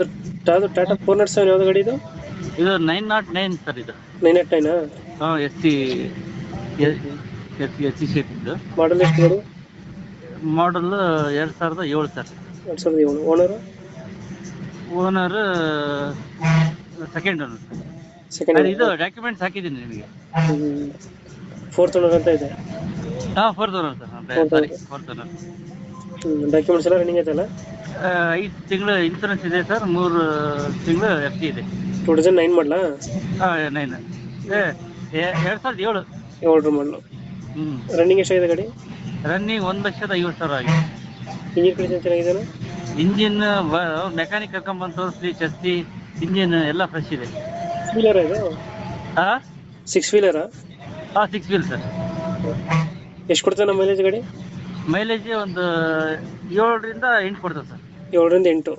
ಅದು ಟಾಟಾ 407 ಯಾವ್ದು ಗಾಡಿ ಇದು? ಇದು 909 ಸರ್ ಇದು. 989 ಎಸ್ ಸಿ ಶೇಪ್ ಇದು. ಮಾಡಲ್ ಎಷ್ಟು ಗಾಡಿ? Model 2007 sir. 2007. Owner? Owner second owner. Second. ಇದು ಡಾಕ್ಯುಮೆಂಟ್ಸ್ ಹಾಕಿದ್ದೀನಿ ನಿಮಗೆ. ಫೋರ್ತ್ ಓನರ್ ಅಂತ ಇದೆ. Fourth owner sir. Sorry, fourth owner. Documents ಎಲ್ಲ ರನ್ನಿಂಗ್ ಐತಲ್ಲ? 5 ತಿಂಗಳು ಇನ್ಸೂರೆನ್ಸ್ ಇದೆ ಸರ್. 3 ತಿಂಗಳು ಎಫ್ ಡಿ ಇದೆ. 2009 ಮಾಡಲಾ? 9 2007. 7 ಮಾಡಲು. ರನ್ನಿಂಗ್ ಎಷ್ಟಾಗಿದೆ ಗಾಡಿ? ರನ್ನಿಂಗ್ 1,50,000 ಆಗಿದೆ. ಇಂಜಿನ್ ಕಂಡೀಷನ್ ಚೆನ್ನಾಗಿದೆಯಾ? ಇಂಜಿನ್ ಮೆಕ್ಯಾನಿಕ್ ಕರ್ಕೊಂಡ್ಬಂದು ತೋರಿಸಿ, ಚಸ್ತಿ, ಇಂಜಿನ್ ಎಲ್ಲ ಫ್ರೆಶ್ ಇದೆ. ವೀಲರ್ ಇದು? 6 ವೀಲರಾ? 6 ವೀಲ್ ಸರ್. ಎಷ್ಟು ಕೊಡ್ತಾನೆ ನಮ್ಮ ಮೈಲೇಜ್ ಗಾಡಿ? ಮೈಲೇಜ್ ಒಂದು 7ರಿಂದ 8 ಕೊಡ್ತದೆ ಸರ್. 7ರಿಂದ 8.